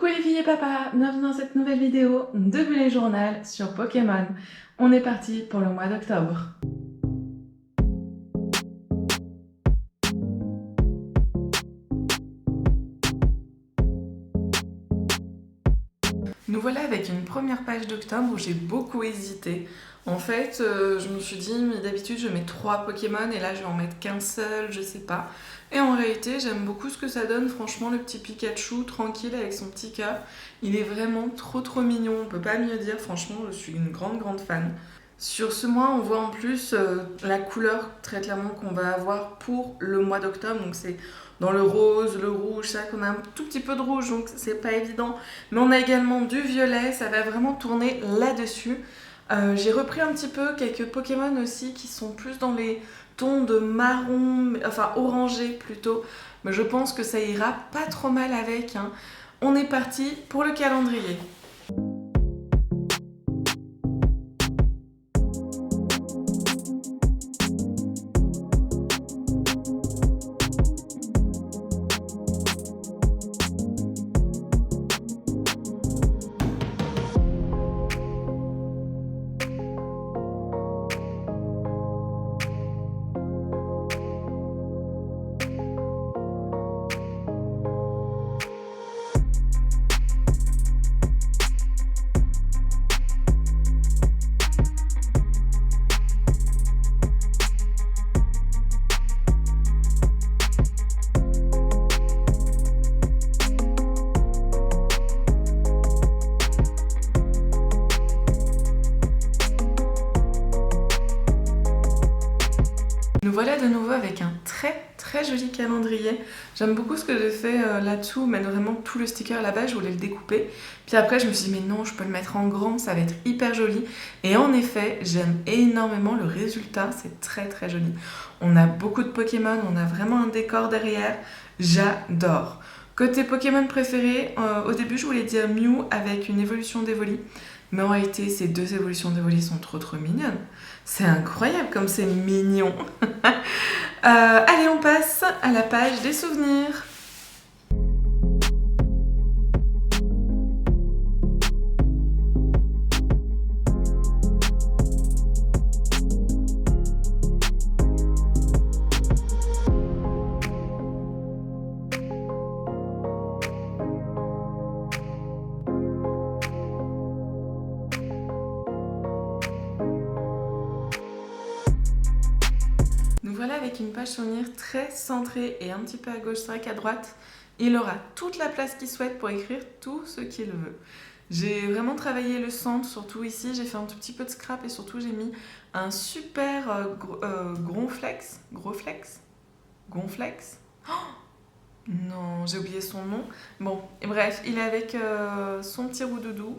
Coucou les filles et papas, bienvenue dans cette nouvelle vidéo de Bullet Journal sur Pokémon. On est parti pour le mois d'octobre. Nous voilà avec une première page d'octobre où j'ai beaucoup hésité. En fait, je me suis dit, mais d'habitude je mets 3 Pokémon et là je vais en mettre qu'un seul, je sais pas. Et en réalité, j'aime beaucoup ce que ça donne, franchement, le petit Pikachu tranquille avec son petit cœur. Il est vraiment trop mignon, on peut pas mieux dire, franchement, je suis une grande fan. Sur ce mois, on voit en plus la couleur très clairement qu'on va avoir pour le mois d'octobre. Donc c'est dans le rose, le rouge, c'est vrai qu'on a un tout petit peu de rouge, donc c'est pas évident. Mais on a également du violet, ça va vraiment tourner là-dessus. J'ai repris un petit peu quelques Pokémon aussi qui sont plus dans les tons de marron, enfin orangé plutôt. Mais je pense que ça ira pas trop mal avec, hein. On est parti pour le calendrier. Nous voilà de nouveau avec un très joli calendrier. J'aime beaucoup ce que j'ai fait là-dessous, mettre vraiment tout le sticker à la base, je voulais le découper. Puis après je me suis dit mais non, je peux le mettre en grand, ça va être hyper joli. Et en effet, j'aime énormément le résultat, c'est très joli. On a beaucoup de Pokémon, on a vraiment un décor derrière, j'adore. Côté Pokémon préféré, au début je voulais dire Mew avec une évolution d'Evoli. Mais en réalité, ces deux évolutions d'Evoli sont trop mignonnes. C'est incroyable comme c'est mignon. Allez, on passe à la page des souvenirs. Nous voilà avec une page souvenir très centrée et un petit peu à gauche, c'est vrai qu'à droite, il aura toute la place qu'il souhaite pour écrire tout ce qu'il veut. J'ai vraiment travaillé le centre, surtout ici, j'ai fait un tout petit peu de scrap et surtout j'ai mis un super Gonflex. Non, j'ai oublié son nom. Bon, et bref, il est avec son petit roudoudou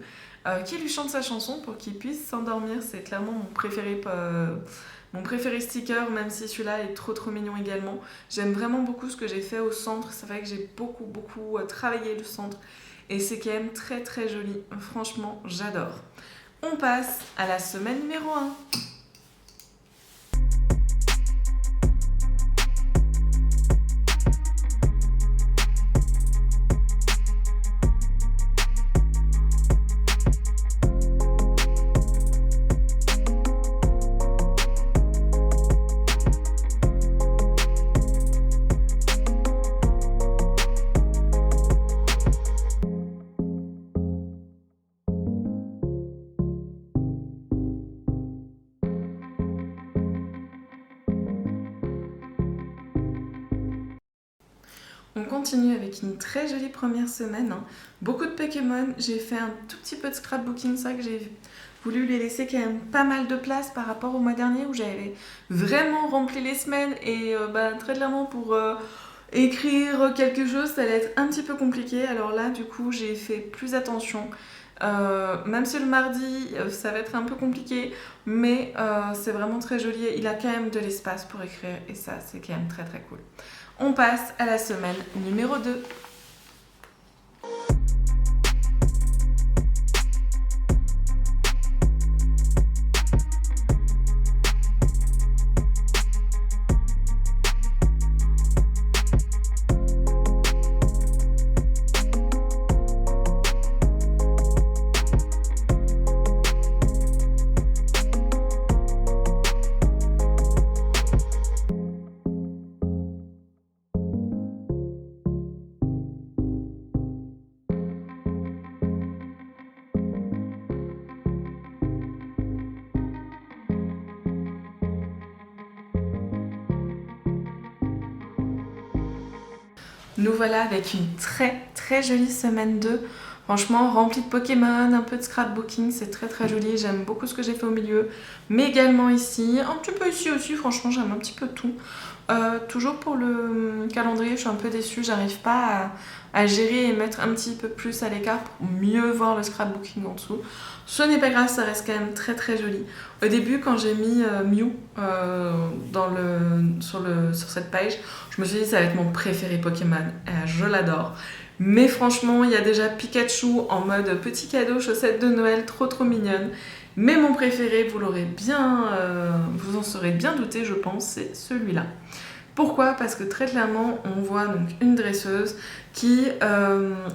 qui lui chante sa chanson pour qu'il puisse s'endormir. C'est clairement mon préféré sticker, même si celui-là est trop mignon également. J'aime vraiment beaucoup ce que j'ai fait au centre. C'est vrai que j'ai beaucoup travaillé le centre et c'est quand même très joli. Franchement, j'adore. On passe à la semaine numéro 1. On continue avec une très jolie première semaine, hein. Beaucoup de Pokémon, j'ai fait un tout petit peu de scrapbooking, ça que j'ai voulu les laisser quand même pas mal de place par rapport au mois dernier où j'avais vraiment rempli les semaines et très clairement pour écrire quelque chose ça allait être un petit peu compliqué. Alors là du coup j'ai fait plus attention. Même si le mardi ça va être un peu compliqué, mais c'est vraiment très joli, il a quand même de l'espace pour écrire et ça c'est quand même très cool. On passe à la semaine numéro 2. Nous voilà avec une très jolie semaine 2. Franchement, remplie de Pokémon, un peu de scrapbooking, c'est très joli. J'aime beaucoup ce que j'ai fait au milieu, mais également ici, un petit peu ici aussi. Franchement, j'aime un petit peu tout. Toujours pour le calendrier, je suis un peu déçue. J'arrive pas à gérer et mettre un petit peu plus à l'écart pour mieux voir le scrapbooking en dessous. Ce n'est pas grave, ça reste quand même très joli. Au début, quand j'ai mis Mew sur cette page, je me suis dit ça va être mon préféré Pokémon. Je l'adore. Mais franchement, il y a déjà Pikachu en mode petit cadeau, chaussette de Noël, trop mignonne. Mais mon préféré, vous en serez bien douté, je pense, c'est celui-là. Pourquoi ? Parce que très clairement, on voit donc une dresseuse qui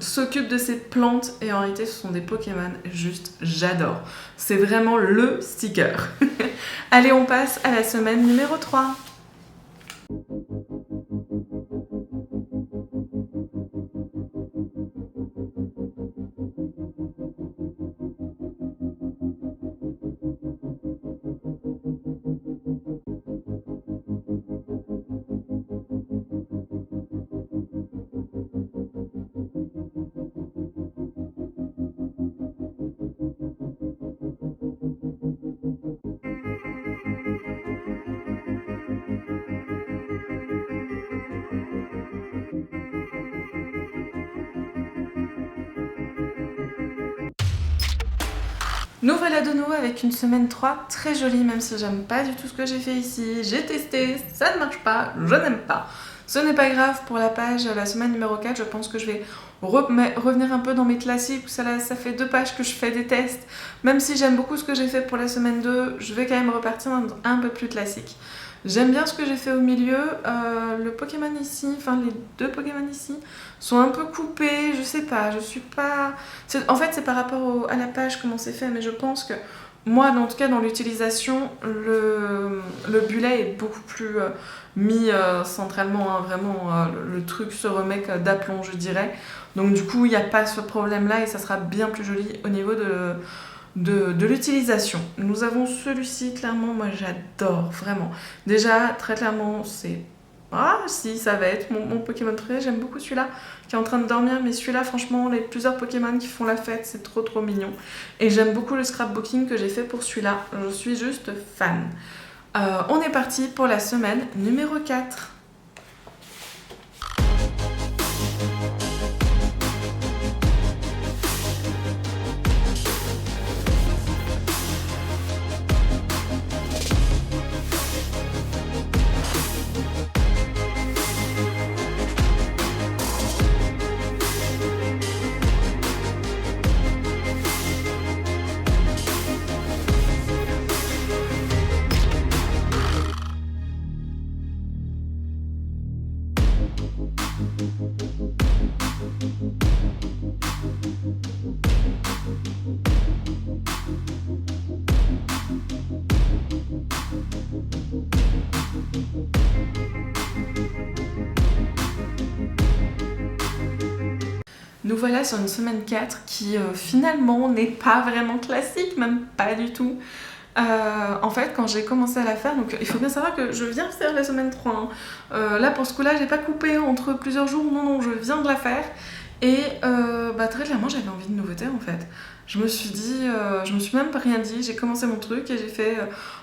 s'occupe de ses plantes et en réalité, ce sont des Pokémon. Juste, j'adore. C'est vraiment le sticker. Allez, on passe à la semaine numéro 3. Nous voilà de nouveau avec une semaine 3 très jolie, même si j'aime pas du tout ce que j'ai fait ici. J'ai testé, ça ne marche pas, je n'aime pas. Ce n'est pas grave, pour la page, la semaine numéro 4, je pense que je vais revenir un peu dans mes classiques. Ça fait 2 pages que je fais des tests. Même si j'aime beaucoup ce que j'ai fait pour la semaine 2, je vais quand même repartir un peu plus classique. J'aime bien ce que j'ai fait au milieu. Le Pokémon ici, enfin les 2 Pokémon ici, sont un peu coupés. Je sais pas, je suis pas... En fait, c'est par rapport à la page, comment c'est fait, mais je pense que moi, en tout cas, dans l'utilisation, le bullet est beaucoup plus mis centralement. Hein, vraiment, le truc se remet d'aplomb, je dirais. Donc du coup, il n'y a pas ce problème-là et ça sera bien plus joli au niveau de l'utilisation. Nous avons celui-ci, clairement, moi j'adore, vraiment. Déjà, très clairement, c'est... Ah si, ça va être mon Pokémon préféré, j'aime beaucoup celui-là qui est en train de dormir, mais celui-là, franchement, les plusieurs Pokémon qui font la fête, c'est trop mignon. Et j'aime beaucoup le scrapbooking que j'ai fait pour celui-là, je suis juste fan. On est parti pour la semaine numéro 4. Nous voilà sur une semaine 4 qui finalement n'est pas vraiment classique, même pas du tout. En fait, quand j'ai commencé à la faire, donc il faut bien savoir que je viens de faire la semaine 3. Hein. Là, pour ce coup-là, j'ai pas coupé entre plusieurs jours, non, je viens de la faire. Et très clairement, j'avais envie de nouveauté en fait. Je me suis même pas rien dit, j'ai commencé mon truc et j'ai fait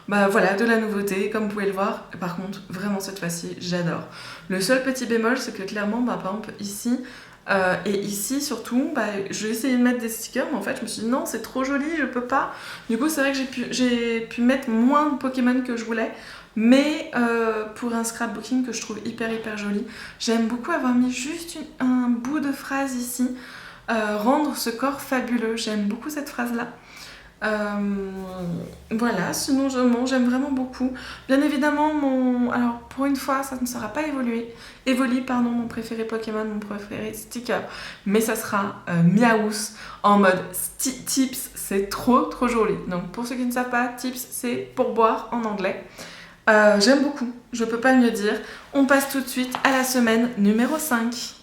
voilà, de la nouveauté, comme vous pouvez le voir. Par contre, vraiment cette fois-ci, j'adore. Le seul petit bémol, c'est que clairement, par exemple, ici, et ici surtout, je vais essayer de mettre des stickers, mais en fait je me suis dit non, c'est trop joli, je peux pas. Du coup c'est vrai que j'ai pu mettre moins de Pokémon que je voulais, mais pour un scrapbooking que je trouve hyper joli, j'aime beaucoup avoir mis juste un bout de phrase ici, rendre ce corps fabuleux, j'aime beaucoup cette phrase là. Voilà, sinon j'aime vraiment beaucoup. Bien évidemment, alors pour une fois, ça ne sera pas Evoli, mon préféré Pokémon, mon préféré sticker, mais ça sera Miaous en mode Tips, c'est trop joli. Donc pour ceux qui ne savent pas, Tips c'est pourboire en anglais. J'aime beaucoup, je peux pas mieux dire. On passe tout de suite à la semaine numéro 5.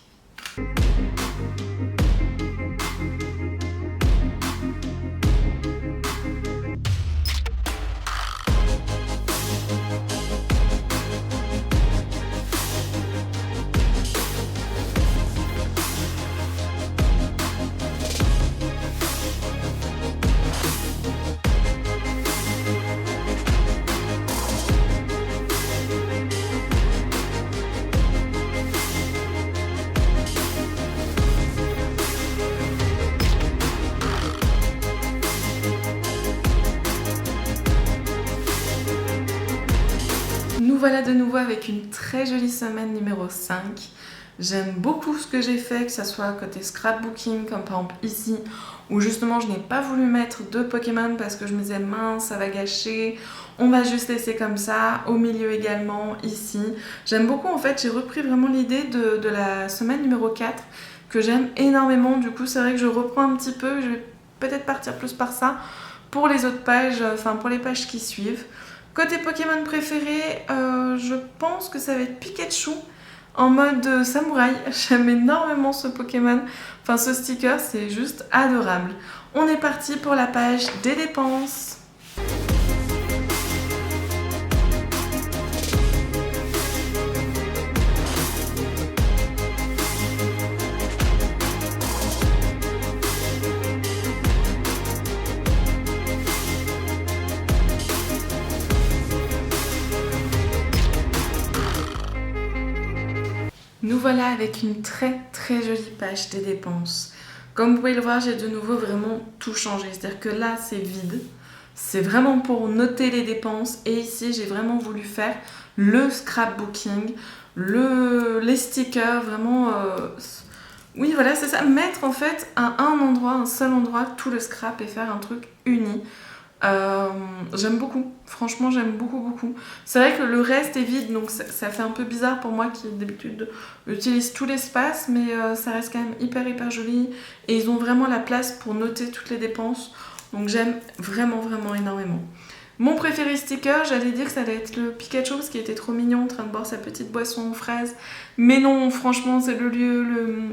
Nous voilà de nouveau avec une très jolie semaine numéro 5. J'aime beaucoup ce que j'ai fait, que ce soit côté scrapbooking, comme par exemple ici, où justement je n'ai pas voulu mettre de Pokémon parce que je me disais mince, ça va gâcher, on va juste laisser comme ça, au milieu également, ici. J'aime beaucoup en fait, j'ai repris vraiment l'idée de la semaine numéro 4, que j'aime énormément, du coup c'est vrai que je reprends un petit peu, je vais peut-être partir plus par ça, pour les autres pages, enfin pour les pages qui suivent. Côté Pokémon préféré, je pense que ça va être Pikachu en mode samouraï. J'aime énormément ce Pokémon, enfin ce sticker, c'est juste adorable. On est parti pour la page des dépenses. Nous voilà avec une très jolie page des dépenses. Comme vous pouvez le voir, j'ai de nouveau vraiment tout changé. C'est-à-dire que là, c'est vide. C'est vraiment pour noter les dépenses. Et ici, j'ai vraiment voulu faire le scrapbooking, les stickers, vraiment... Oui, voilà, c'est ça. Mettre en fait à un seul endroit, tout le scrap et faire un truc uni. J'aime beaucoup, franchement j'aime beaucoup. C'est vrai que le reste est vide, donc ça fait un peu bizarre pour moi qui d'habitude utilise tout l'espace, mais ça reste quand même hyper joli et ils ont vraiment la place pour noter toutes les dépenses, donc j'aime vraiment énormément. Mon préféré sticker, j'allais dire que ça allait être le Pikachu parce qu'il était trop mignon en train de boire sa petite boisson aux fraises, mais non, franchement c'est le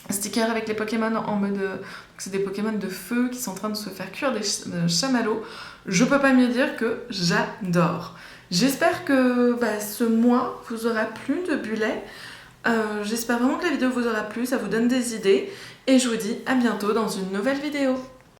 sticker avec les Pokémon en mode... c'est des Pokémon de feu qui sont en train de se faire cuire des chamallows. Je peux pas mieux dire que j'adore. J'espère que ce mois vous aura plu de Bullet. J'espère vraiment que la vidéo vous aura plu, ça vous donne des idées. Et je vous dis à bientôt dans une nouvelle vidéo.